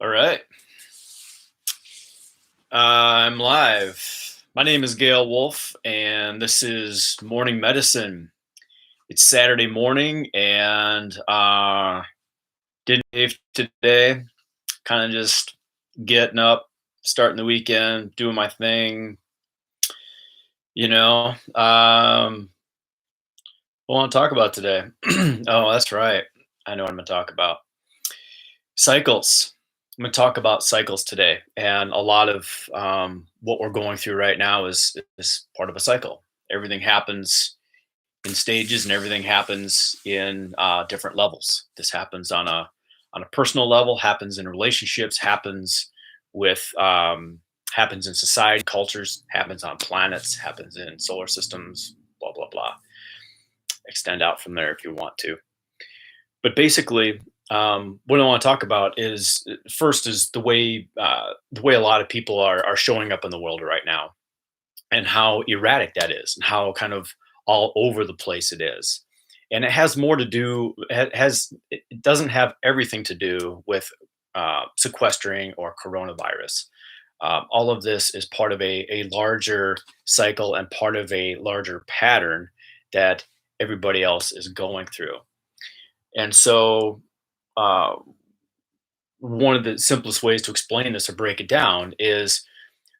All right. I'm live. My name is Gail Wolf, and this is Morning Medicine. It's Saturday morning, and didn't shave today. Kind of just getting up, starting the weekend, doing my thing. You know, what I want to talk about today? Oh, that's right. I know what I'm going to talk about. Cycles. I'm going to talk about cycles today, and a lot of what we're going through right now is part of a cycle. Everything happens in stages, and everything happens in different levels. This happens on a personal level, happens in relationships, with happens in society, cultures, happens on planets, happens in solar systems. Blah blah blah. Extend out from there if you want to. But basically, what I want to talk about is first is the way a lot of people are showing up in the world right now, and how erratic that is, and how kind of all over the place it is. And it has more to do. It doesn't have everything to do with sequestering or coronavirus. All of this is part of a larger cycle and part of a larger pattern that everybody else is going through. And so, uh, one of the simplest ways to explain this or break it down is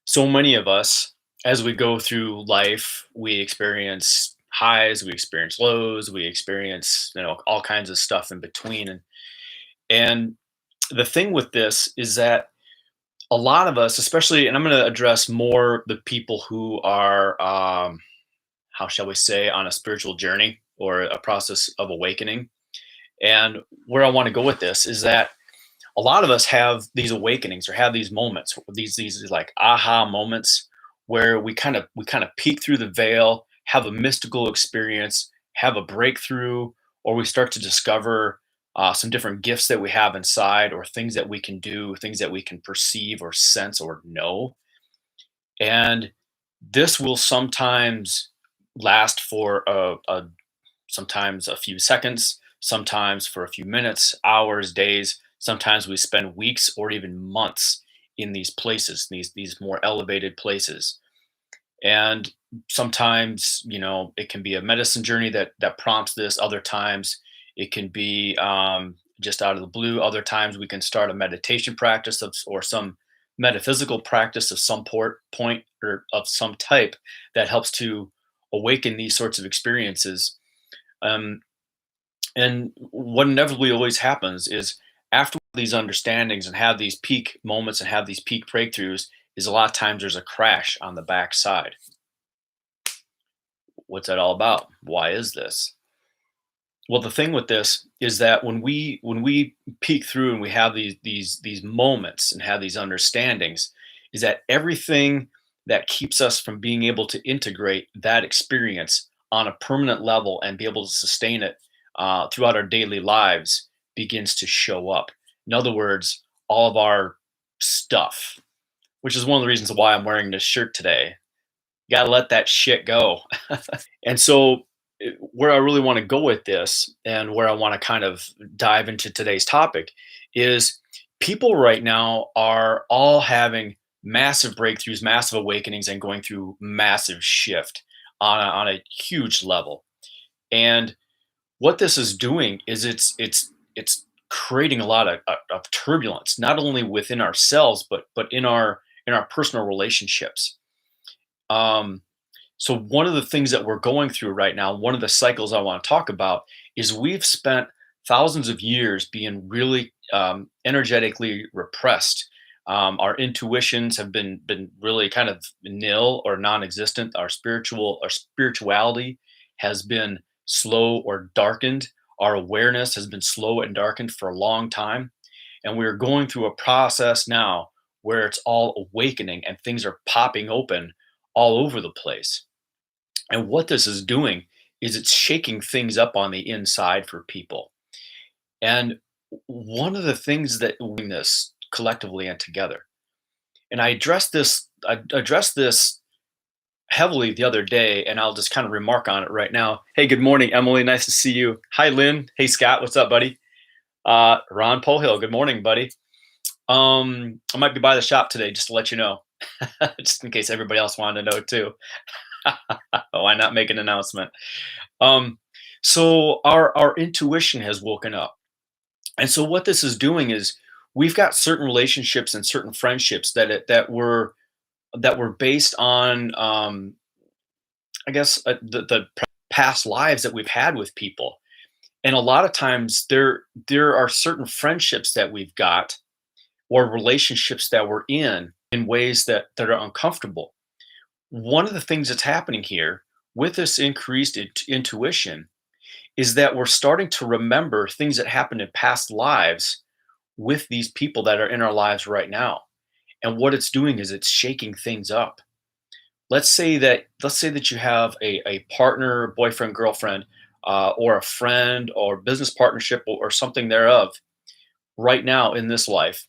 so many of us, as we go through life, we experience highs, we experience lows, we experience all kinds of stuff in between. And the thing with this is that a lot of us, especially, and I'm going to address more the people who are, how shall we say, on a spiritual journey or a process of awakening. And where I want to go with this is that a lot of us have these awakenings or have these moments, these like aha moments where we kind of peek through the veil, have a mystical experience, have a breakthrough, or we start to discover some different gifts that we have inside, or things that we can do, things that we can perceive or sense or know. And this will sometimes last for sometimes a few seconds, sometimes for a few minutes, hours, days. Sometimes we spend weeks or even months in these places, these more elevated places. And sometimes, it can be a medicine journey that prompts this. Other times, it can be just out of the blue. Other times, we can start a meditation practice or some metaphysical practice of some point or of some type that helps to awaken these sorts of experiences. Um, and what inevitably always happens is after these understandings and have these peak moments and have these peak breakthroughs, is a lot of times there's a crash on the backside. What's that all about? Why is this? Well, the thing with this is that when we peek through and we have these moments and have these understandings, is that everything that keeps us from being able to integrate that experience on a permanent level and be able to sustain it throughout our daily lives begins to show up. In other words, all of our stuff, which is one of the reasons why I'm wearing this shirt today. You got to let that shit go. And so, where I really want to go with this, and where I want to kind of dive into today's topic, is people right now are all having massive breakthroughs, massive awakenings, and going through massive shift on a huge level. And what this is doing is it's creating a lot of turbulence, not only within ourselves, but in our personal relationships. Um, so one of the things that we're going through right now, one of the cycles I want to talk about, is we've spent thousands of years being really energetically repressed. Our intuitions have been really kind of nil or non-existent. Our spirituality has been slow or darkened. Our awareness has been slow and darkened for a long time, and we're going through a process now where it's all awakening and things are popping open all over the place. And what this is doing is it's shaking things up on the inside for people. And one of the things that we doing this collectively and together. And I addressed this heavily the other day, and I'll just kind of remark on it right now. Hey, good morning, Emily. Nice to see you. Hi, Lynn. Hey, Scott. What's up, buddy? Ron Pohill. Good morning, buddy. I might be by the shop today just to let you know, just in case everybody else wanted to know too. Why not make an announcement? Um, so our intuition has woken up, and so what this is doing is we've got certain relationships and certain friendships that were based on I guess the past lives that we've had with people, and a lot of times there are certain friendships that we've got or relationships that we're in ways that are uncomfortable. One of the things that's happening here with this increased intuition is that we're starting to remember things that happened in past lives with these people that are in our lives right now. And what it's doing is it's shaking things up. Let's say that you have a partner, boyfriend, girlfriend, or a friend or business partnership or something thereof right now in this life.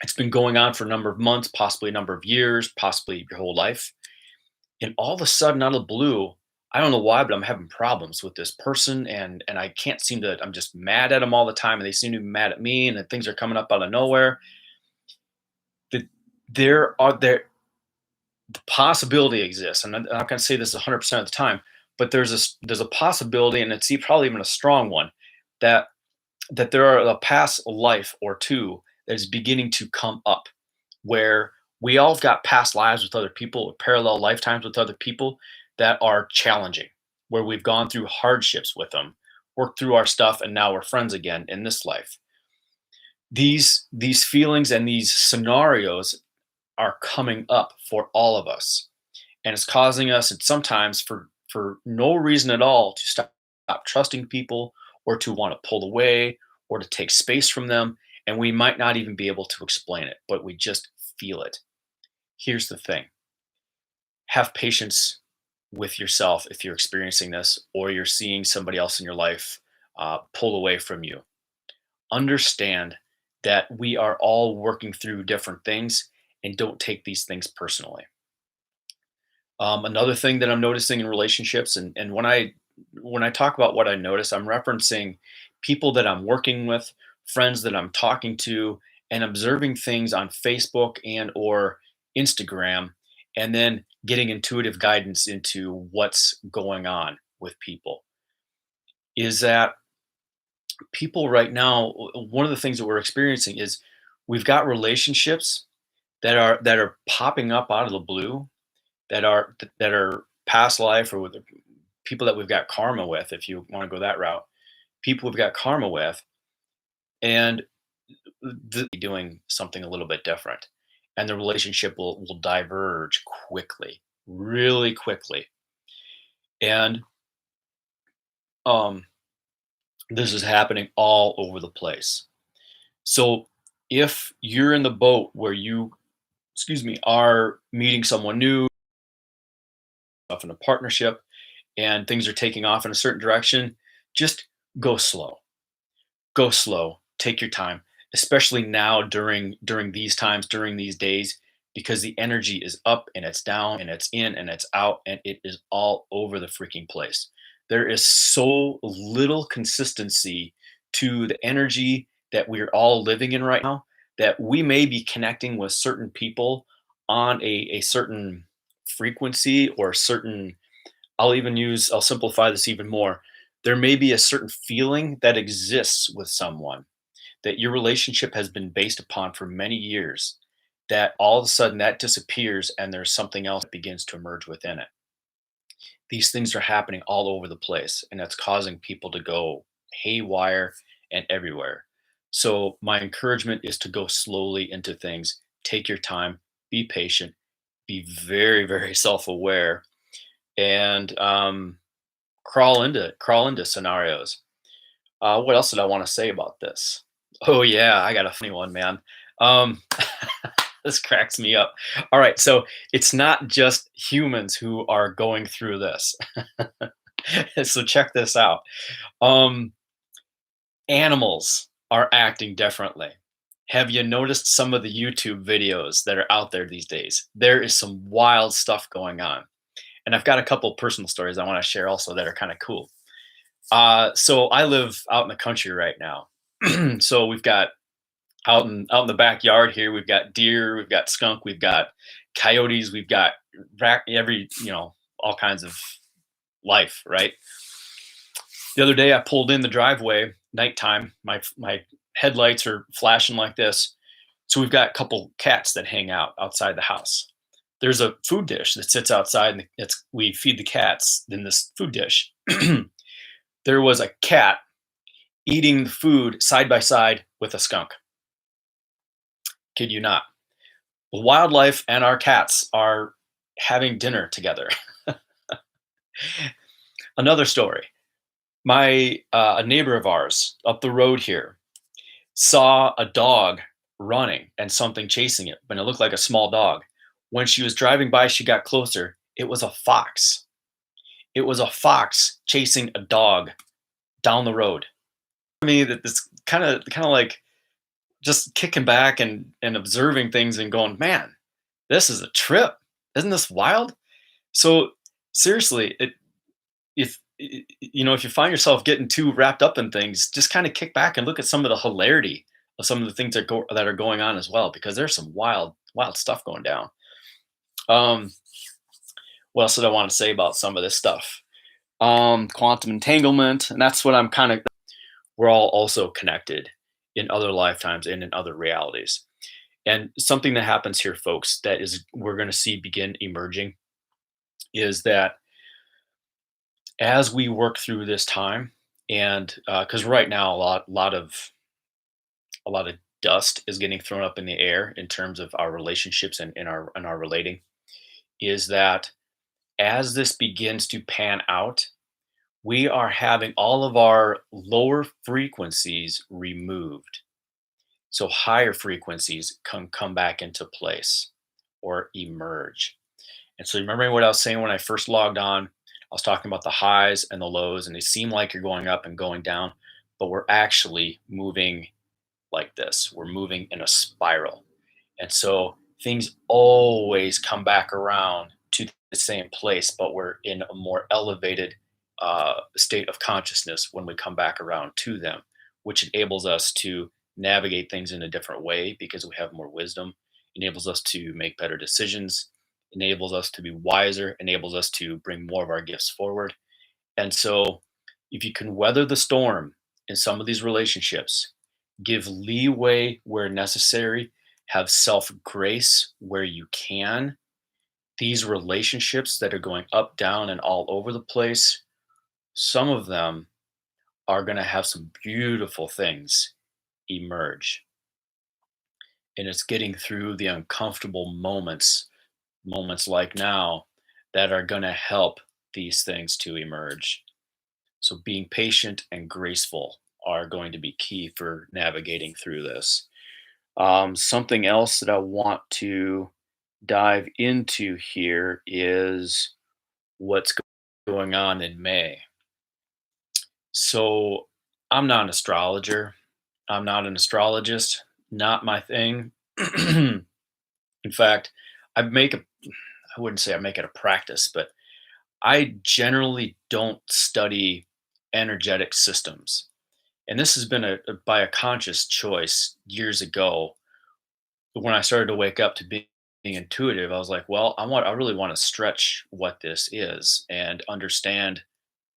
It's been going on for a number of months, possibly a number of years, possibly your whole life. And all of a sudden, out of the blue, I don't know why, but I'm having problems with this person, and I can't seem to. I'm just mad at them all the time, and they seem to be mad at me, and then things are coming up out of nowhere. The, the possibility exists, and I'm not going to say this 100% of the time, but there's a possibility, and it's probably even a strong one, that there are a past life or two that is beginning to come up where we all have got past lives with other people, or parallel lifetimes with other people that are challenging, where we've gone through hardships with them, worked through our stuff, and now we're friends again in this life. These feelings and these scenarios are coming up for all of us, and it's causing us, and sometimes for no reason at all, to stop trusting people, or to want to pull away, or to take space from them, and we might not even be able to explain it, but we just feel it. Here's the thing: have patience with yourself if you're experiencing this, or you're seeing somebody else in your life pull away from you. Understand that we are all working through different things, and don't take these things personally. Another thing that I'm noticing in relationships, and when I talk about what I notice, I'm referencing people that I'm working with, friends that I'm talking to, and observing things on Facebook and or Instagram, and then getting intuitive guidance into what's going on with people. Is that people right now? One of the things that we're experiencing is we've got relationships that are popping up out of the blue, that are past life, or with the people that we've got karma with, if you want to go that route, people we've got karma with, and doing something a little bit different, and the relationship will diverge quickly, really quickly. And um this is happening all over the place. So if you're in the boat where you, excuse me, are meeting someone new, in a partnership, and things are taking off in a certain direction, just go slow. Go slow. Take your time, especially now during these times, during these days, because the energy is up and it's down and it's in and it's out, and it is all over the freaking place. There is so little consistency to the energy that we're all living in right now, that we may be connecting with certain people on a certain frequency or certain, I'll simplify this even more. There may be a certain feeling that exists with someone that your relationship has been based upon for many years, that all of a sudden that disappears and there's something else that begins to emerge within it. These things are happening all over the place, and that's causing people to go haywire and everywhere. So my encouragement is to go slowly into things, take your time, be patient, be very, very self-aware, and crawl into scenarios. What else did I want to say about this? Oh yeah, I got a funny one, man. Um, this cracks me up. All right, so it's not just humans who are going through this. So check this out. Um, Animals are acting differently. Have you noticed some of the YouTube videos that are out there these days? There is some wild stuff going on, and I've got a couple personal stories I want to share also that are kind of cool. So I live out in the country right now. So we've got Out in the backyard here, we've got deer, we've got skunk, we've got coyotes, we've got every all kinds of life, right? The other day, I pulled in the driveway, nighttime. My headlights are flashing like this, so we've got a couple cats that hang out outside the house. There's a food dish that sits outside, and it's we feed the cats in this food dish. There was a cat eating the food side by side with a skunk. Kid you not. The wildlife and our cats are having dinner together. Another story. My a neighbor of ours up the road here saw a dog running and something chasing it, but it looked like a small dog. When she was driving by, she got closer. It was a fox. It was a fox chasing a dog down the road. I mean, that this kind of like just kicking back and observing things and going, man, this is a trip. Isn't this wild? So seriously, if you find yourself getting too wrapped up in things, just kind of kick back and look at some of the hilarity of some of the things that are going on as well, because there's some wild stuff going down. Um, what else did I want to say about some of this stuff? Quantum entanglement, and that's what I'm kind of. We're all also connected in other lifetimes and in other realities. And something that happens here, folks, that is we're going to see begin emerging is that as we work through this time, and because right now a lot of dust is getting thrown up in the air in terms of our relationships and in our relating, is that as this begins to pan out, we are having all of our lower frequencies removed, so higher frequencies come back into place or emerge. And so remembering what I was saying when I first logged on, I was talking about the highs and the lows, and they seem like you're going up and going down, but we're actually moving like this. We're moving in a spiral. And so things always come back around to the same place, but we're in a more elevated state of consciousness when we come back around to them, which enables us to navigate things in a different way because we have more wisdom, enables us to make better decisions, enables us to be wiser, enables us to bring more of our gifts forward. And so, if you can weather the storm in some of these relationships, give leeway where necessary, have self grace where you can, these relationships that are going up, down, and all over the place, some of them are going to have some beautiful things emerge. And it's getting through the uncomfortable moments like now, that are going to help these things to emerge. So being patient and graceful are going to be key for navigating through this. Something else that I want to dive into here is what's going on in May. So I'm not an astrologer. I'm not an astrologist. Not my thing. In fact, I wouldn't say I make it a practice, but I generally don't study energetic systems. And this has been by a conscious choice years ago. When I started to wake up to being intuitive, I was like, well, I really want to stretch what this is and understand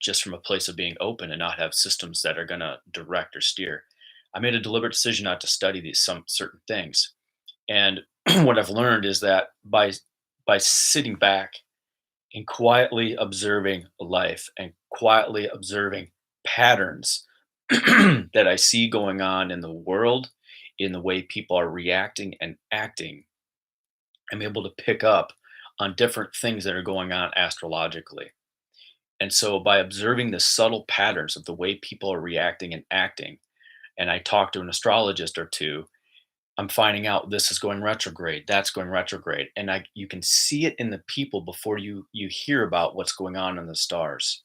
just from a place of being open and not have systems that are going to direct or steer. I made a deliberate decision not to study these some certain things. And what I've learned is that by sitting back and quietly observing life and quietly observing patterns that I see going on in the world, in the way people are reacting and acting, I'm able to pick up on different things that are going on astrologically. And so by observing the subtle patterns of the way people are reacting and acting, and I talk to an astrologist or two, I'm finding out this is going retrograde, that's going retrograde, and you can see it in the people before you hear about what's going on in the stars.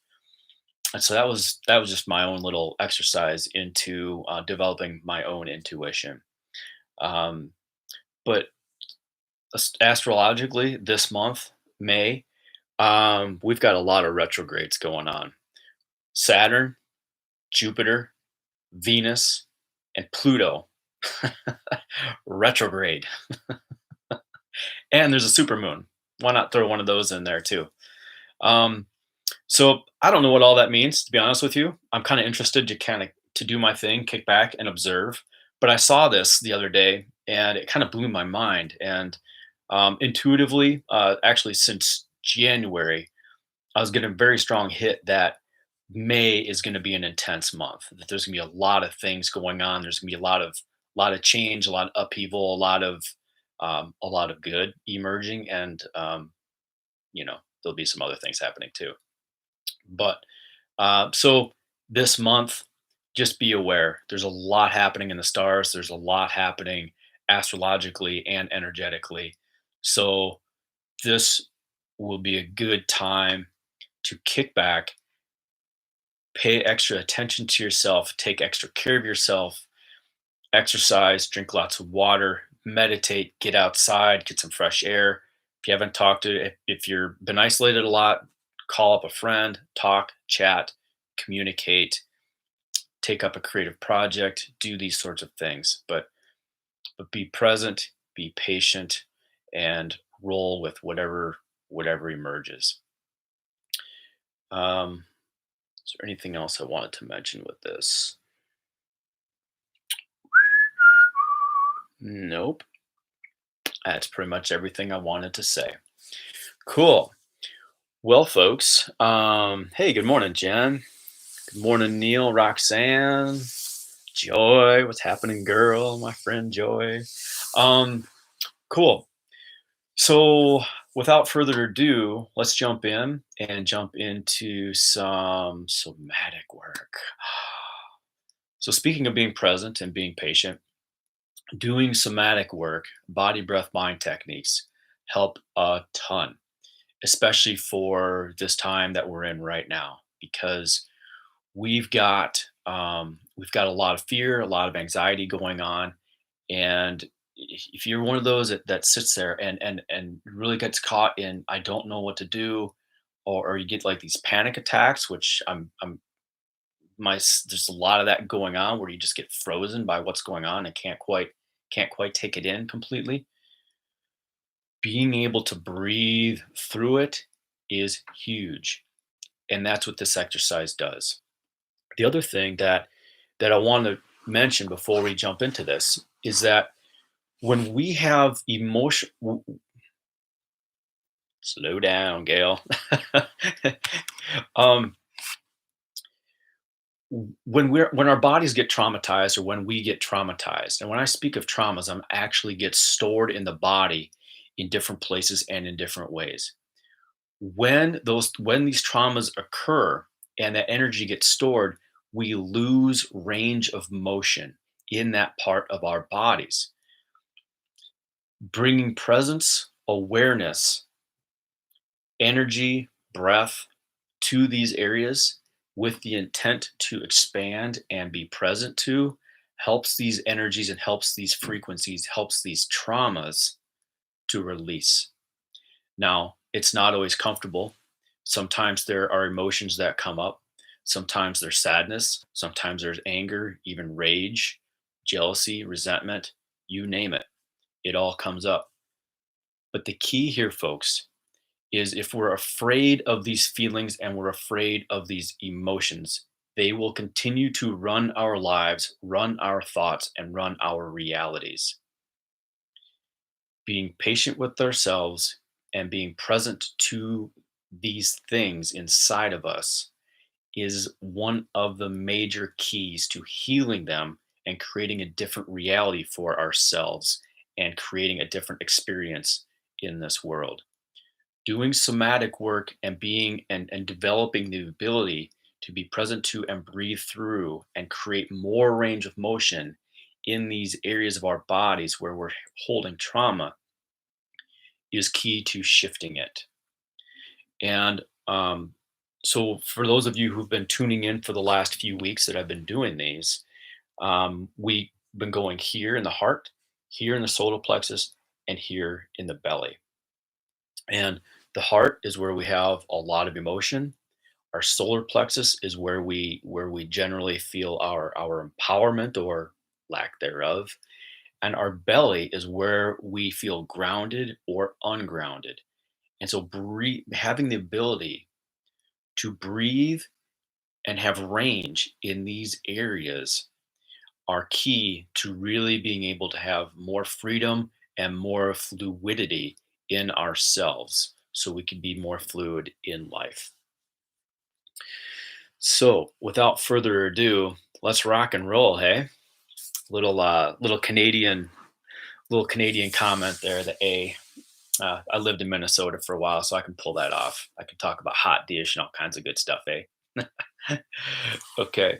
And so that was just my own little exercise into developing my own intuition. Um, but astrologically, this month, May, we've got a lot of retrogrades going on. Saturn, Jupiter, Venus, and Pluto. Retrograde. And there's a super moon. Why not throw one of those in there too? Um, so I don't know what all that means, to be honest with you. I'm kind of interested to to do my thing, kick back and observe. But I saw this the other day, and it kind of blew my mind. And intuitively, actually since January, I was getting a very strong hit that May is going to be an intense month. That there's going to be a lot of things going on. There's going to be a lot of change, a lot of upheaval, a lot of good emerging, and there'll be some other things happening too. But so this month, just be aware. There's a lot happening in the stars. There's a lot happening astrologically and energetically. So this will be a good time to kick back, pay extra attention to yourself, take extra care of yourself, exercise, drink lots of water, meditate, get outside, get some fresh air. If you haven't talked to, if you're been isolated a lot, call up a friend, talk, chat, communicate, take up a creative project, do these sorts of things. But be present, be patient, and roll with whatever emerges. Um, is there anything else I wanted to mention with this? Nope. That's pretty much everything I wanted to say. Cool. Well, folks, hey, good morning, Jen. Good morning, Neil, Roxanne, Joy. What's happening, girl? My friend Joy. Um, cool. So, without further ado, let's jump in and jump into some somatic work. So, speaking of being present and being patient, doing somatic work, body, breath, mind techniques help a ton, especially for this time that we're in right now, because we've got a lot of fear, a lot of anxiety going on, and if you're one of those that sits there and really gets caught in I don't know what to do, or you get like these panic attacks, which there's a lot of that going on where you just get frozen by what's going on and can't quite take it in completely. Being able to breathe through it is huge, and that's what this exercise does. The other thing that I want to mention before we jump into this is that when we have emotion, slow down, Gail. um, when our bodies get traumatized, or when we get traumatized, and when I speak of traumas, I'm actually get stored in the body in different places and in different ways. When these traumas occur and that energy gets stored, we lose range of motion in that part of our bodies. Bringing presence, awareness, energy, breath to these areas with the intent to expand and be present to helps these energies and helps these frequencies, helps these traumas to release. Now, it's not always comfortable. Sometimes there are emotions that come up. Sometimes there's sadness. Sometimes there's anger, even rage, jealousy, resentment, you name it. It all comes up. But the key here, folks, is if we're afraid of these feelings and we're afraid of these emotions, they will continue to run our lives, run our thoughts, and run our realities. Being patient with ourselves and being present to these things inside of us is one of the major keys to healing them and creating a different reality for ourselves and creating a different experience in this world. Doing somatic work and being and developing the ability to be present to and breathe through and create more range of motion in these areas of our bodies where we're holding trauma is key to shifting it. And so, for those of you who've been tuning in for the last few weeks that I've been doing these, we've been going here in the heart, here in the solar plexus, and here in the belly. And the heart is where we have a lot of emotion. Our solar plexus is where we generally feel our empowerment or lack thereof. and our belly is where we feel grounded or ungrounded. And so, having the ability to breathe and have range in these areas are key to really being able to have more freedom and more fluidity in ourselves so we can be more fluid in life. So, without further ado, let's rock and roll, hey? Little Canadian comment there, the A. I lived in Minnesota for a while, so I can pull that off. I can talk about hot dish and all kinds of good stuff, eh? Okay,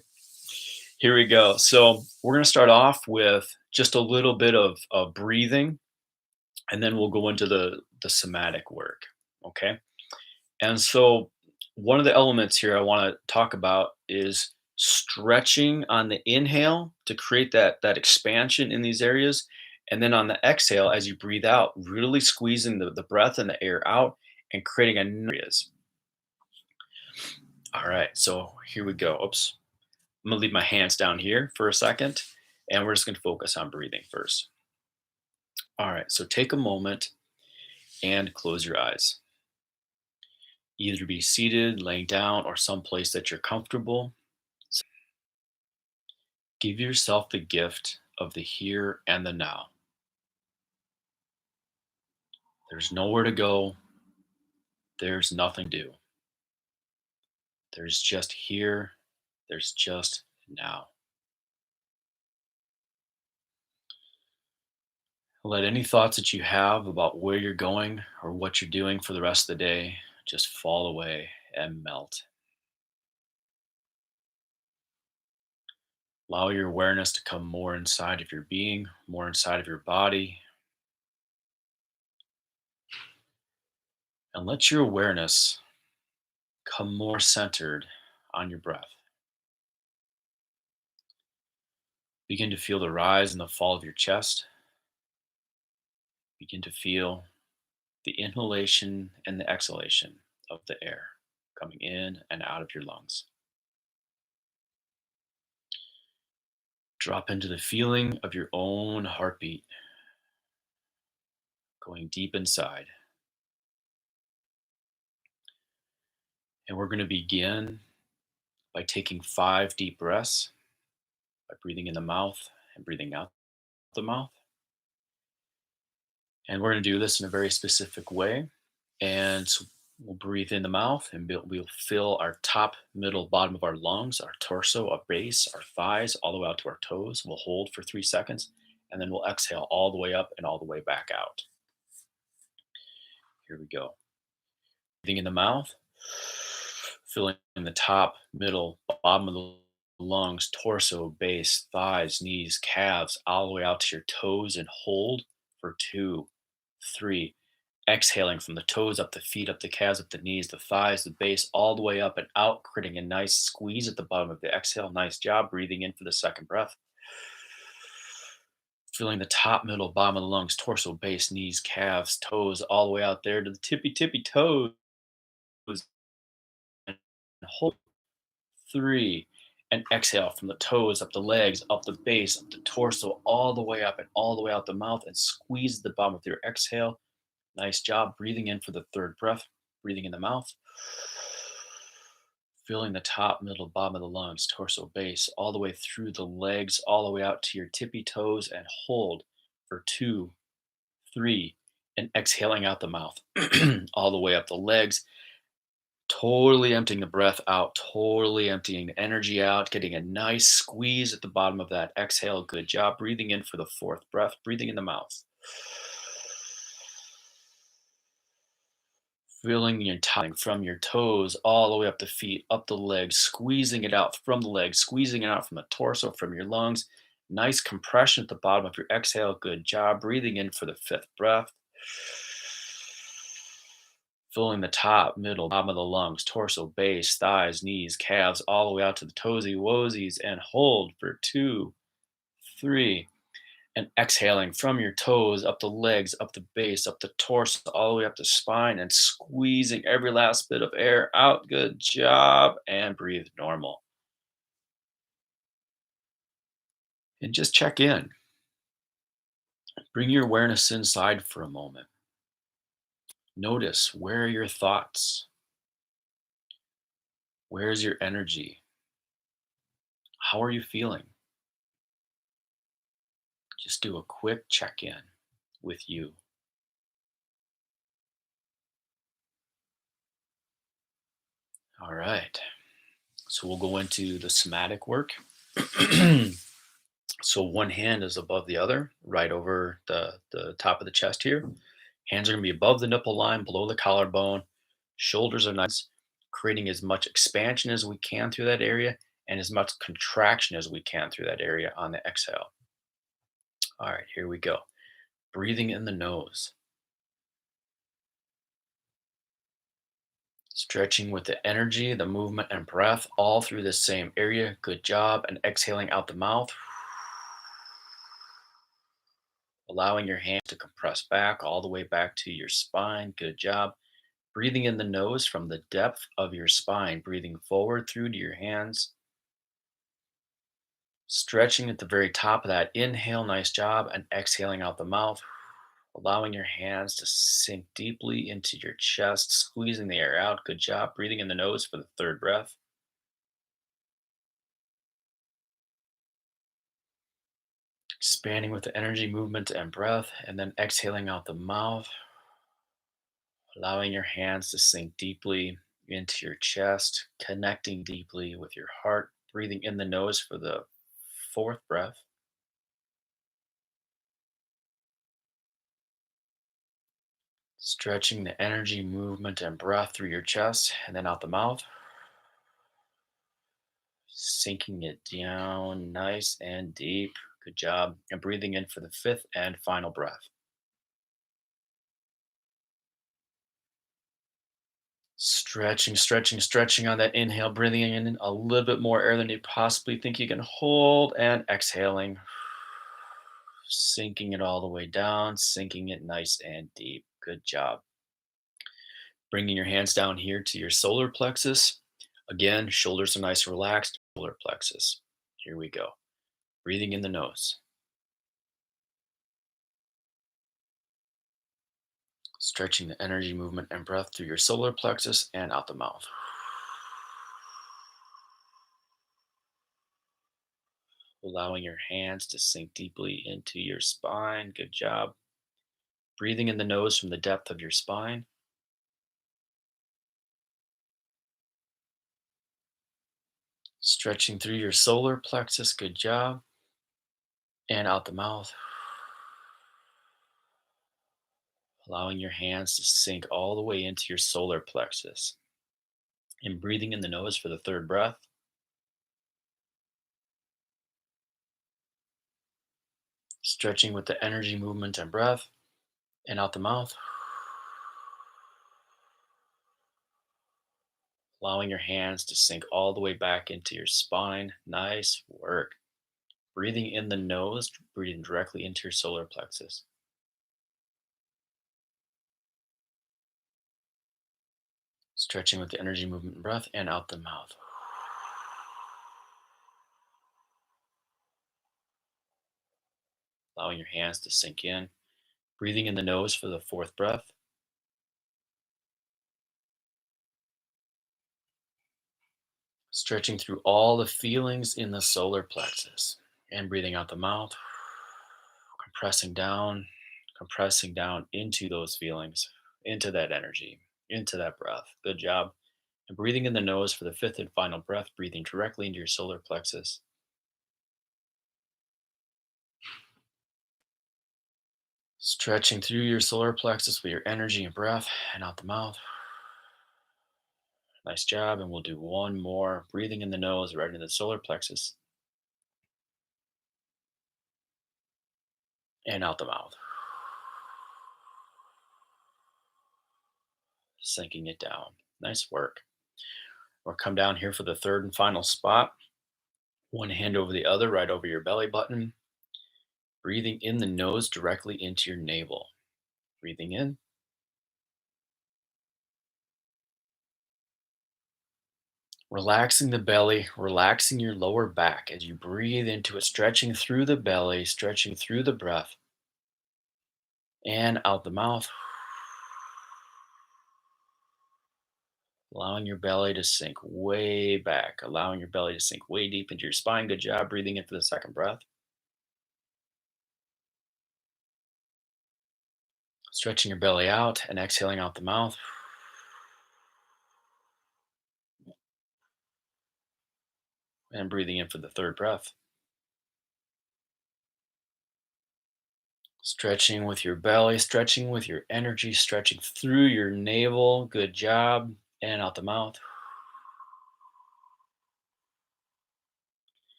here we go. So we're going to start off with just a little bit of breathing, and then we'll go into the somatic work. Okay. And so one of the elements here I want to talk about is stretching on the inhale to create that expansion in these areas. And then on the exhale, as you breathe out, really squeezing the breath and the air out and creating areas. All right, so here we go. Oops. I'm gonna leave my hands down here for a second, and we're just gonna focus on breathing first. All right, so take a moment and close your eyes. Either be seated, laying down, or someplace that you're comfortable. Give yourself the gift of the here and the now. There's nowhere to go, there's nothing to do. There's just here, there's just now. Let any thoughts that you have about where you're going or what you're doing for the rest of the day just fall away and melt. Allow your awareness to come more inside of your being, more inside of your body, and let your awareness come more centered on your breath. Begin to feel the rise and the fall of your chest. Begin to feel the inhalation and the exhalation of the air coming in and out of your lungs. Drop into the feeling of your own heartbeat going deep inside. And we're going to begin by taking 5 deep breaths, by breathing in the mouth and breathing out the mouth. And we're going to do this in a very specific way. And so we'll breathe in the mouth and we'll fill our top, middle, bottom of our lungs, our torso, our base, our thighs, all the way out to our toes. We'll hold for 3 seconds and then we'll exhale all the way up and all the way back out. Here we go. Breathing in the mouth, filling in the top, middle, bottom of the lungs, torso, base, thighs, knees, calves, all the way out to your toes and hold for 2, 3. Exhaling from the toes up the feet, up the calves, up the knees, the thighs, the base, all the way up and out, creating a nice squeeze at the bottom of the exhale. Nice job. Breathing in for the second breath. Filling the top, middle, bottom of the lungs, torso, base, knees, calves, toes, all the way out there to the tippy toes. And hold 3. And exhale from the toes, up the legs, up the base, up the torso, all the way up and all the way out the mouth, and squeeze the bottom of your exhale. Nice job. Breathing in for the third breath. Breathing in the mouth. Filling the top, middle, bottom of the lungs, torso, base, all the way through the legs, all the way out to your tippy toes, and hold for 2, 3. And exhaling out the mouth, all the way up the legs, totally emptying the breath out, totally emptying the energy out, getting a nice squeeze at the bottom of that exhale. Good job. Breathing in for the fourth breath. Breathing in the mouth. Feeling the entire from your toes all the way up the feet, up the legs, squeezing it out from the legs, squeezing it out from the torso, from your lungs. Nice compression at the bottom of your exhale. Good job. Breathing in for the fifth breath. Filling the top, middle, bottom of the lungs, torso, base, thighs, knees, calves, all the way out to the toesy woesies, and hold for 2, 3. And exhaling from your toes, up the legs, up the base, up the torso, all the way up the spine, and squeezing every last bit of air out. Good job. And breathe normal. And just check in. Bring your awareness inside for a moment. Notice, where are your thoughts? Where's your energy? How are you feeling? Just do a quick check in with you. All right. So we'll go into the somatic work. So one hand is above the other, right over the top of the chest here. Hands are going to be above the nipple line, below the collarbone. Shoulders are nice, creating as much expansion as we can through that area and as much contraction as we can through that area on the exhale. All right, here we go. Breathing in the nose, stretching with the energy, the movement, and breath all through the same area. Good job. And exhaling out the mouth, allowing your hands to compress back all the way back to your spine. Good job. Breathing in the nose from the depth of your spine, breathing forward through to your hands, stretching at the very top of that inhale. Nice job. And exhaling out the mouth, allowing your hands to sink deeply into your chest, squeezing the air out. Good job. Breathing in the nose for the third breath. Expanding with the energy, movement, and breath, and then exhaling out the mouth, allowing your hands to sink deeply into your chest, connecting deeply with your heart. Breathing in the nose for the fourth breath, stretching the energy, movement, and breath through your chest, and then out the mouth, sinking it down nice and deep. Good job. And breathing in for the fifth and final breath. Stretching, stretching, stretching on that inhale, breathing in a little bit more air than you possibly think you can hold, and exhaling, sinking it all the way down, sinking it nice and deep. Good job. Bringing your hands down here to your solar plexus. Again, shoulders are nice and relaxed. Solar plexus. Here we go. Breathing in the nose, stretching the energy, movement, and breath through your solar plexus and out the mouth. Allowing your hands to sink deeply into your spine. Good job. Breathing in the nose from the depth of your spine, stretching through your solar plexus. Good job. And out the mouth, allowing your hands to sink all the way into your solar plexus. And breathing in the nose for the third breath, stretching with the energy, movement, and breath. And out the mouth, allowing your hands to sink all the way back into your spine. Nice work. Breathing in the nose, breathing directly into your solar plexus. Stretching with the energy, movement, and breath, and out the mouth. Allowing your hands to sink in. Breathing in the nose for the fourth breath. Stretching through all the feelings in the solar plexus. And breathing out the mouth. Compressing down into those feelings, into that energy, into that breath. Good job. And breathing in the nose for the fifth and final breath, breathing directly into your solar plexus. Stretching through your solar plexus with your energy and breath, and out the mouth. Nice job. And we'll do one more. Breathing in the nose right into the solar plexus, and out the mouth. Sinking it down. Nice work. Or come down here for the third and final spot. One hand over the other, right over your belly button. Breathing in the nose directly into your navel. Breathing in, relaxing the belly, relaxing your lower back as you breathe into it, stretching through the belly, stretching through the breath. And out the mouth, allowing your belly to sink way back, allowing your belly to sink way deep into your spine. Good job breathing in for the second breath. Stretching your belly out and exhaling out the mouth. And breathing in for the third breath. Stretching with your belly, stretching with your energy, stretching through your navel. Good job. And out the mouth.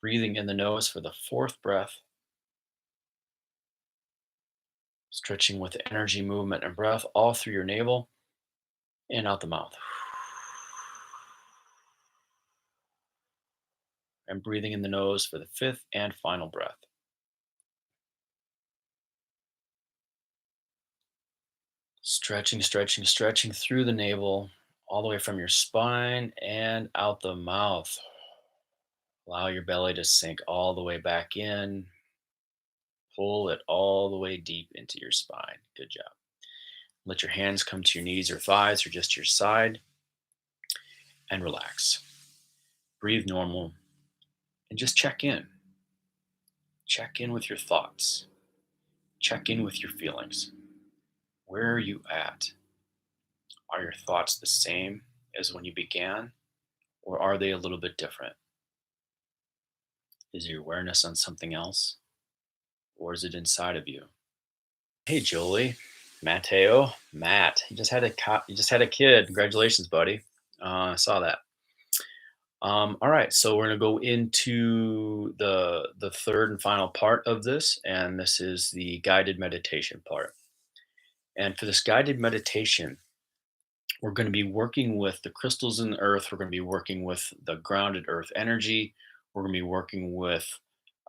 Breathing in the nose for the fourth breath. Stretching with energy, movement, and breath all through your navel and out the mouth. And breathing in the nose for the fifth and final breath. Stretching, stretching, stretching through the navel, all the way from your spine and out the mouth. Allow your belly to sink all the way back in. Pull it all the way deep into your spine. Good job. Let your hands come to your knees or thighs or just your side and relax. Breathe normal and just check in. Check in with your thoughts. Check in with your feelings. Where are you at? Are your thoughts the same as when you began, or are they a little bit different? Is your awareness on something else, or is it inside of you? Hey, Jolie, Matteo, Matt, you just had a kid. Congratulations, buddy. I saw that. All right, so we're gonna go into the third and final part of this, and this is the guided meditation part. And for this guided meditation, we're going to be working with the crystals in the earth. We're going to be working with the grounded earth energy. We're going to be working with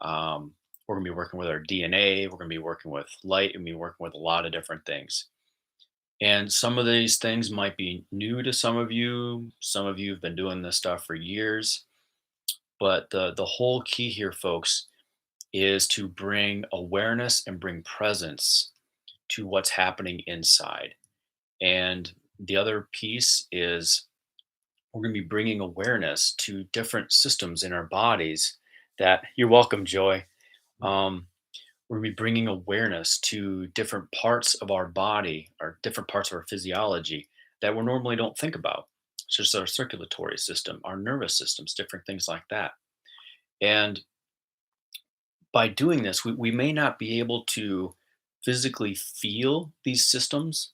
we're going to be working with our DNA. We're going to be working with light, and be working with a lot of different things. And some of these things might be new to some of you. Some of you have been doing this stuff for years. But the whole key here, folks, is to bring awareness and bring presence to what's happening inside. And the other piece is we're going to be bringing awareness to different systems in our bodies that you're welcome, Joy. Um, we're going to be bringing awareness to different parts of our body or different parts of our physiology that we normally don't think about. It's just our circulatory system, our nervous systems, different things like that. And by doing this, we may not be able to physically feel these systems,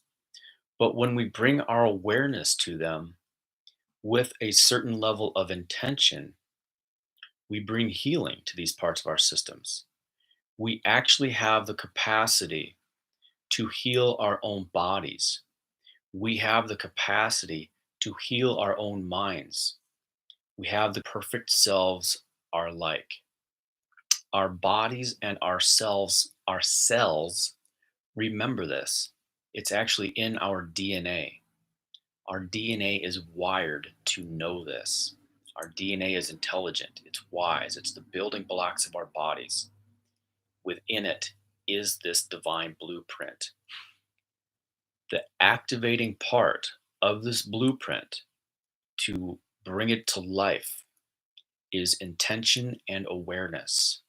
but when we bring our awareness to them with a certain level of intention, we bring healing to these parts of our systems. We actually have the capacity to heal our own bodies. We have the capacity to heal our own minds. We have the perfect selves are like. Our bodies and our cells remember this. It's actually in our DNA. Our DNA is wired to know this. Our DNA is intelligent, it's wise, it's the building blocks of our bodies. Within it is this divine blueprint. The activating part of this blueprint to bring it to life is intention and awareness.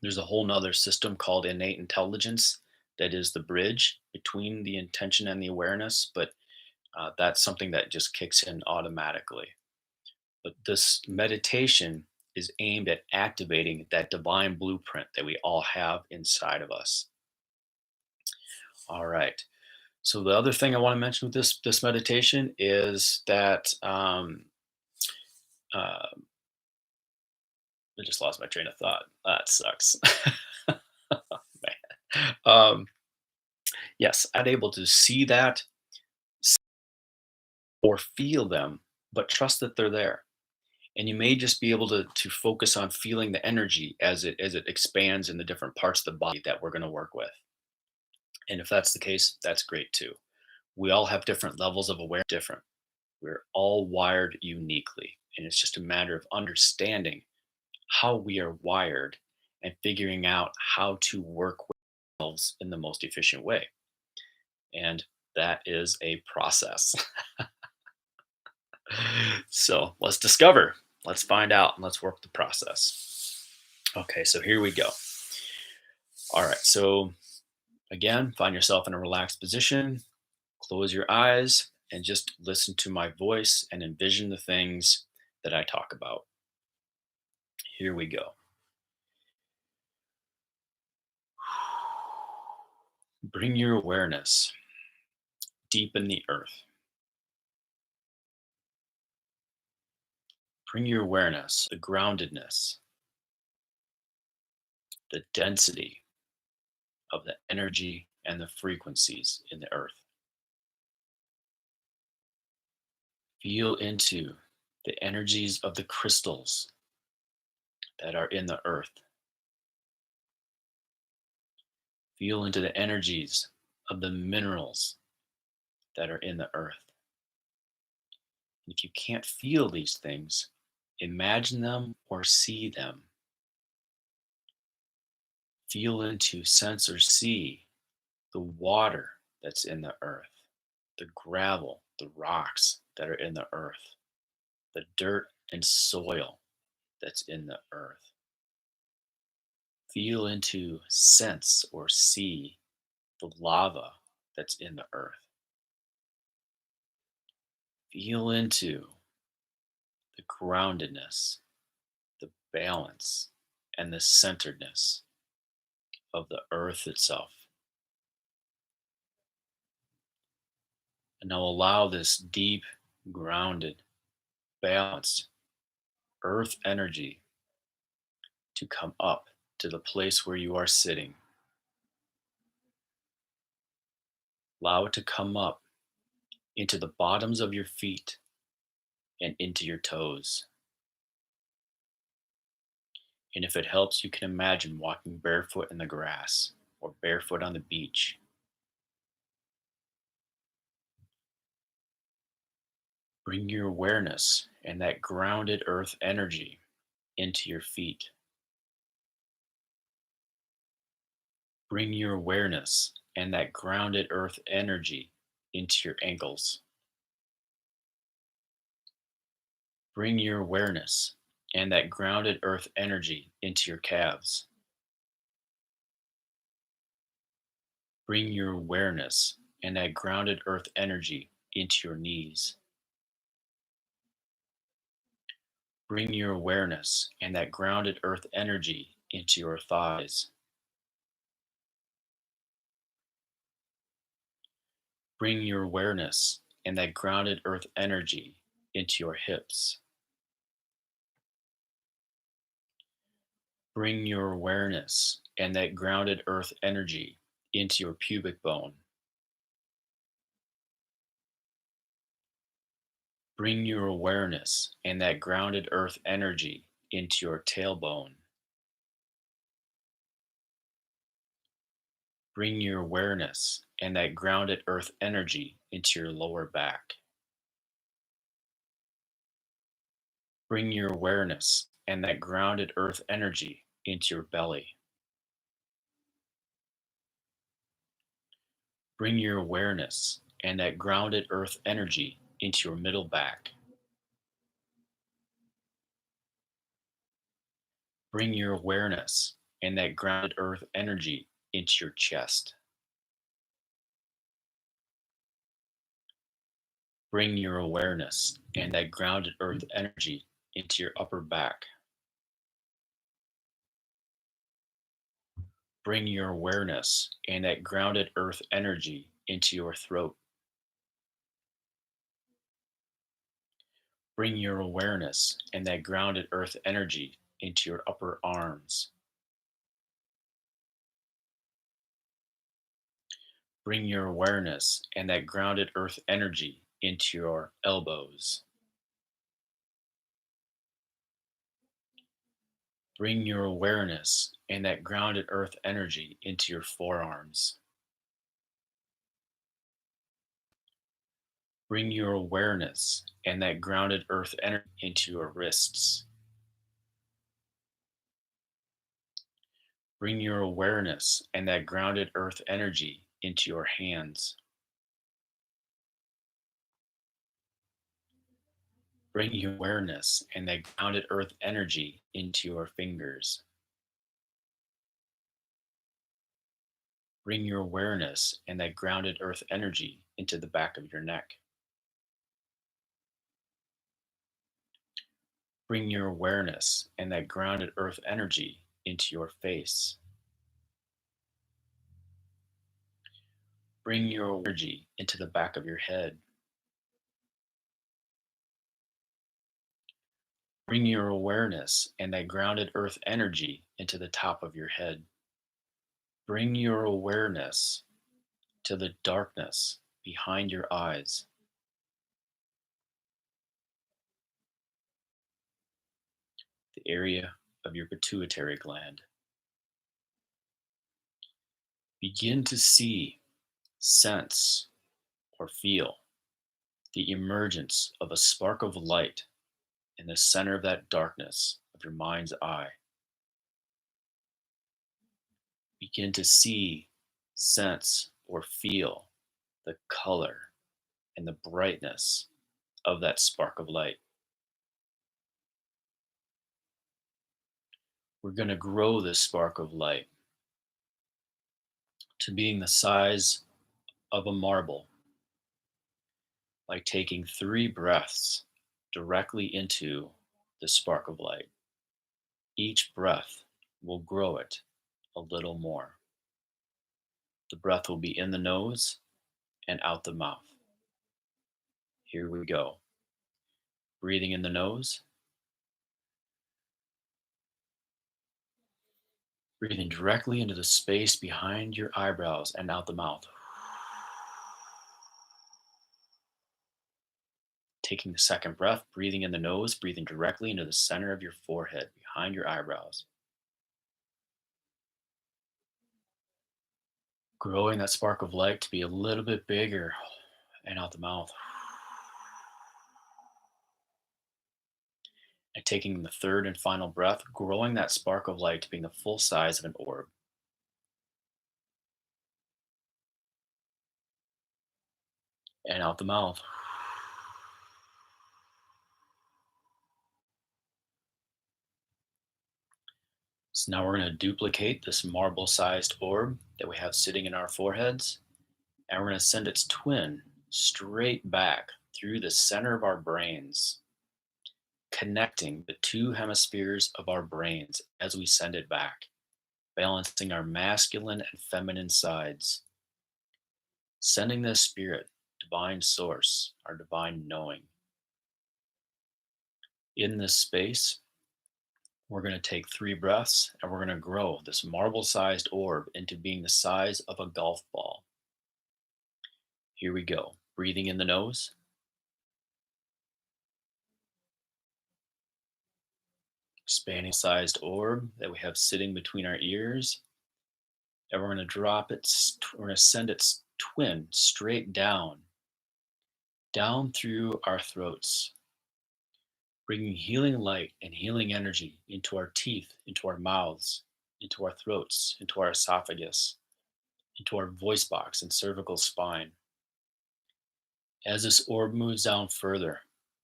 There's a whole nother system called innate intelligence that is the bridge between the intention and the awareness, but that's something that just kicks in automatically. But this meditation is aimed at activating that divine blueprint that we all have inside of us. All right. So the other thing I want to mention with this meditation is that uh, I just lost my train of thought. That sucks. Man. Yes, I'm able to see that or feel them, but trust that they're there. And you may just be able to focus on feeling the energy as it expands in the different parts of the body that we're going to work with. And if that's the case, that's great too. We all have different levels of awareness, different. We're all wired uniquely, and it's just a matter of understanding how we are wired and figuring out how to work with ourselves in the most efficient way. And that is a process. So let's discover, let's find out, and let's work the process. Okay, so here we go. All right, so again, find yourself in a relaxed position, close your eyes, and just listen to my voice and envision the things that I talk about. Here we go. Bring your awareness deep in the earth. Bring your awareness, the groundedness, the density of the energy and the frequencies in the earth. Feel into the energies of the crystals that are in the earth. Feel into the energies of the minerals that are in the earth. If you can't feel these things, imagine them or see them. Feel into, sense, or see the water that's in the earth, the gravel, the rocks that are in the earth, the dirt and soil that's in the earth. Feel into, sense, or see the lava that's in the earth. Feel into the groundedness, the balance, and the centeredness of the earth itself. And now allow this deep, grounded, balanced earth energy to come up to the place where you are sitting. Allow it to come up into the bottoms of your feet and into your toes. And if it helps, you can imagine walking barefoot in the grass or barefoot on the beach. Bring your awareness and that grounded earth energy into your feet. Bring your awareness and that grounded earth energy into your ankles. Bring your awareness and that grounded earth energy into your calves. Bring your awareness and that grounded earth energy into your knees. Bring your awareness and that grounded earth energy into your thighs. Bring your awareness and that grounded earth energy into your hips. Bring your awareness and that grounded earth energy into your pubic bone. Bring your awareness and that grounded earth energy into your tailbone. Bring your awareness and that grounded earth energy into your lower back. Bring your awareness and that grounded earth energy into your belly. Bring your awareness and that grounded earth energy into your middle back. Bring your awareness and that grounded earth energy into your chest. Bring your awareness and that grounded earth energy into your upper back. Bring your awareness and that grounded earth energy into your throat. Bring your awareness and that grounded earth energy into your upper arms. Bring your awareness and that grounded earth energy into your elbows. Bring your awareness and that grounded earth energy into your forearms. Bring your awareness and that grounded earth energy into your wrists. Bring your awareness and that grounded earth energy into your hands. Bring your awareness and that grounded earth energy into your fingers. Bring your awareness and that grounded earth energy into the back of your neck. Bring your awareness and that grounded earth energy into your face. Bring your energy into the back of your head. Bring your awareness and that grounded earth energy into the top of your head. Bring your awareness to the darkness behind your eyes, the area of your pituitary gland. Begin to see, sense, or feel the emergence of a spark of light in the center of that darkness of your mind's eye. Begin to see, sense, or feel the color and the brightness of that spark of light. We're going to grow this spark of light to being the size of a marble by taking 3 breaths directly into the spark of light. Each breath will grow it a little more. The breath will be in the nose and out the mouth. Here we go. Breathing in the nose, breathing directly into the space behind your eyebrows and out the mouth. Taking the second breath, breathing in the nose, breathing directly into the center of your forehead behind your eyebrows. Growing that spark of light to be a little bit bigger and out the mouth. And taking the third and final breath, growing that spark of light to being the full size of an orb. And out the mouth. So now we're going to duplicate this marble sized orb that we have sitting in our foreheads, and we're going to send its twin straight back through the center of our brains, connecting the 2 hemispheres of our brains as we send it back, balancing our masculine and feminine sides, sending this spirit, divine source, our divine knowing. In this space, we're going to take 3 breaths and we're going to grow this marble sized orb into being the size of a golf ball. Here we go. Breathing in the nose, expanding sized orb that we have sitting between our ears. And we're going to drop it, we're going to send its twin straight down, down through our throats, bringing healing light and healing energy into our teeth, into our mouths, into our throats, into our esophagus, into our voice box and cervical spine. As this orb moves down further,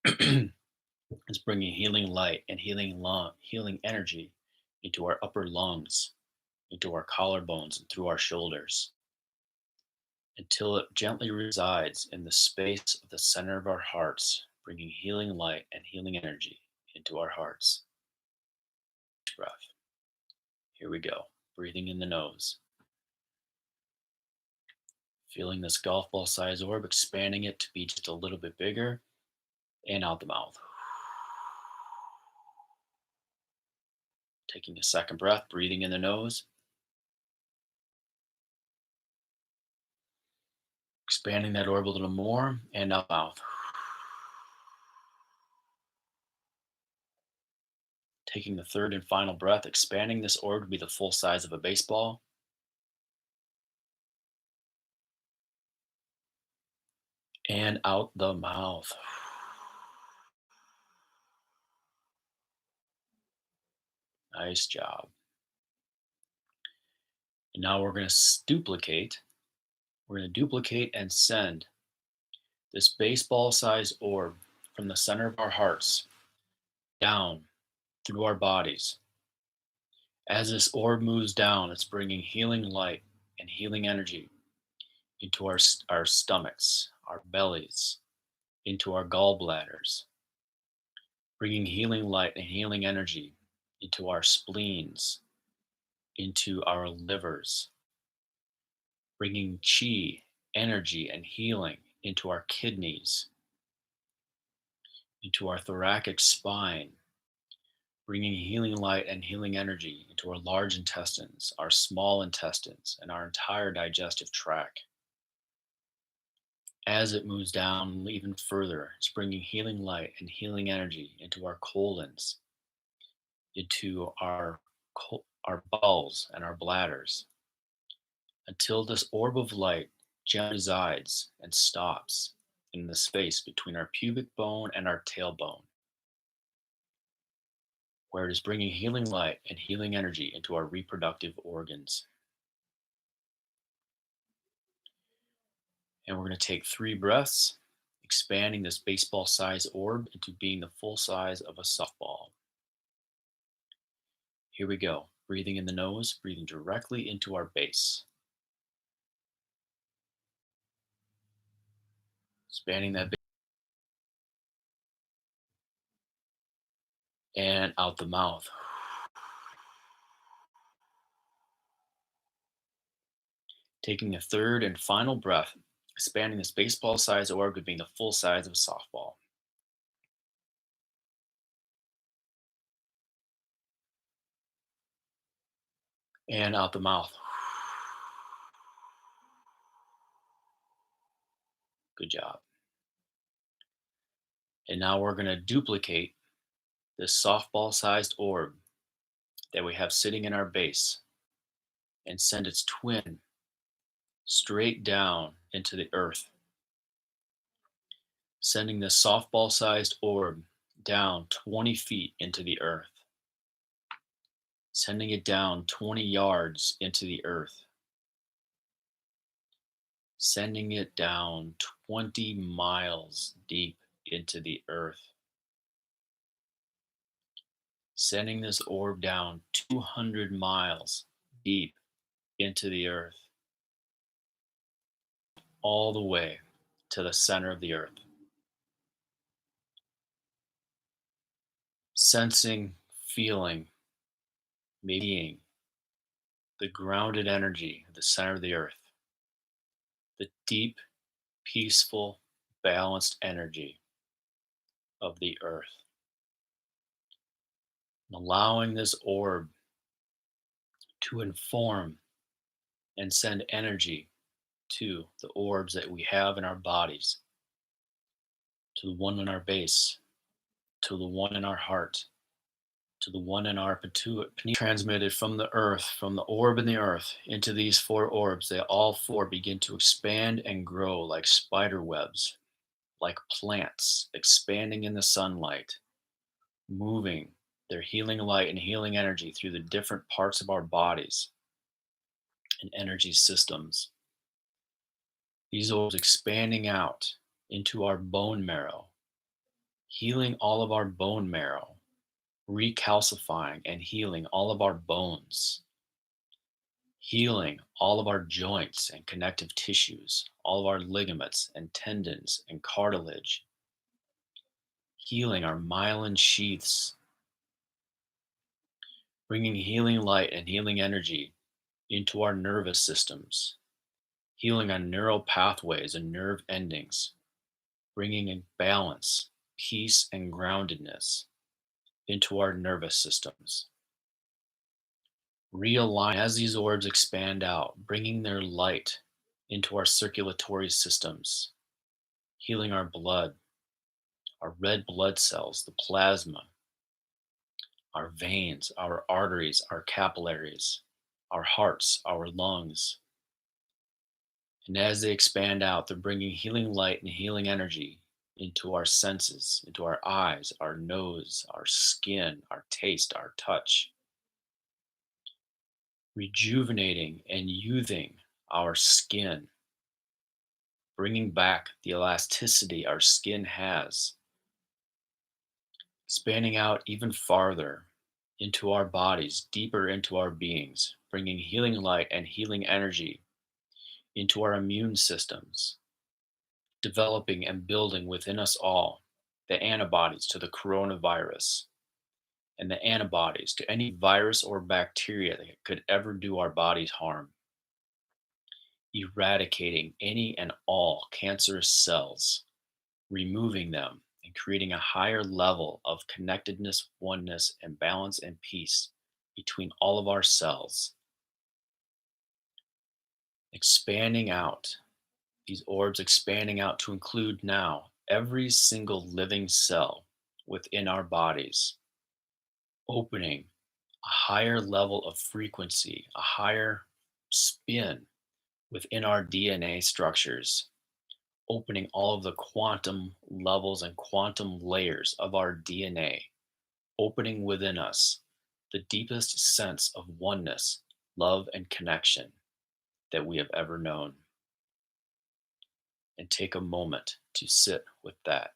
it's bringing healing light and healing energy into our upper lungs, into our collarbones, and through our shoulders, until it gently resides in the space of the center of our hearts, bringing healing light and healing energy into our hearts. Each breath. Here we go. Breathing in the nose. Feeling this golf ball size orb, expanding it to be just a little bit bigger, and out the mouth. Taking a second breath, breathing in the nose, expanding that orb a little more, and out the mouth. Taking the third and final breath, expanding this orb to be the full size of a baseball, and out the mouth. Nice job. And now we're going to duplicate. We're going to duplicate and send this baseball sized orb from the center of our hearts down through our bodies. As this orb moves down, it's bringing healing light and healing energy into our stomachs, our bellies, into our gallbladders, bringing healing light and healing energy into our spleens, into our livers, bringing chi, energy, and healing into our kidneys, into our thoracic spine, bringing healing light and healing energy into our large intestines, our small intestines, and our entire digestive tract. As it moves down even further, it's bringing healing light and healing energy into our colons, into our bowels and our bladders, until this orb of light gently resides and stops in the space between our pubic bone and our tailbone, where it is bringing healing light and healing energy into our reproductive organs. And we're going to take 3 breaths, expanding this baseball size orb into being the full size of a softball. Here we go. Breathing in the nose, breathing directly into our base. Expanding that and out the mouth. Taking a third and final breath, expanding this baseball size orb to being the full size of a softball. And out the mouth. Good job. And now we're going to duplicate this softball sized orb that we have sitting in our base and send its twin straight down into the earth, sending this softball sized orb down 20 feet into the earth, sending it down 20 yards into the earth, sending it down 20 miles deep into the earth, sending this orb down 200 miles deep into the earth, all the way to the center of the earth. Sensing, feeling, maybe being the grounded energy at the center of the earth, the deep, peaceful, balanced energy of the earth. And allowing this orb to inform and send energy to the orbs that we have in our bodies, to the one in our base, to the one in our heart, to the one in our pituitary, transmitted from the earth, from the orb in the earth, into these 4 orbs. They all 4 begin to expand and grow like spider webs, like plants expanding in the sunlight, moving their healing light and healing energy through the different parts of our bodies and energy systems. These orbs expanding out into our bone marrow, healing all of our bone marrow, recalcifying and healing all of our bones, healing all of our joints and connective tissues, all of our ligaments and tendons and cartilage, healing our myelin sheaths, bringing healing light and healing energy into our nervous systems, healing our neural pathways and nerve endings, bringing in balance, peace, and groundedness into our nervous systems. Realign as these orbs expand out, bringing their light into our circulatory systems, healing our blood, our red blood cells, the plasma, our veins, our arteries, our capillaries, our hearts, our lungs. And as they expand out, they're bringing healing light and healing energy into our senses, into our eyes, our nose, our skin, our taste, our touch, rejuvenating and youthing our skin, bringing back the elasticity our skin has, expanding out even farther into our bodies, deeper into our beings, bringing healing light and healing energy into our immune systems, developing and building within us all the antibodies to the coronavirus and the antibodies to any virus or bacteria that could ever do our bodies harm, eradicating any and all cancerous cells, removing them, and creating a higher level of connectedness, oneness, and balance and peace between all of our cells, expanding out, these orbs expanding out to include now every single living cell within our bodies, opening a higher level of frequency, a higher spin within our DNA structures, opening all of the quantum levels and quantum layers of our DNA, opening within us the deepest sense of oneness, love, and connection that we have ever known. And take a moment to sit with that.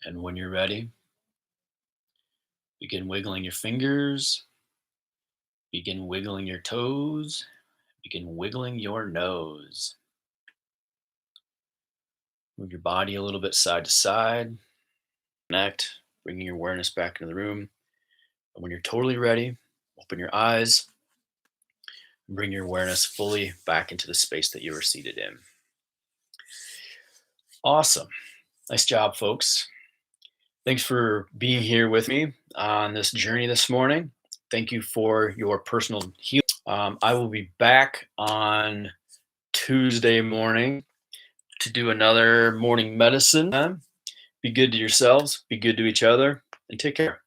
And when you're ready, begin wiggling your fingers, begin wiggling your toes, begin wiggling your nose. Move your body a little bit side to side, connect, bringing your awareness back into the room. And when you're totally ready, open your eyes and bring your awareness fully back into the space that you were seated in. Awesome. Nice job, folks. Thanks for being here with me on this journey this morning. Thank you for your personal healing. I will be back on Tuesday morning to do another morning medicine. Be good to yourselves, be good to each other, and take care.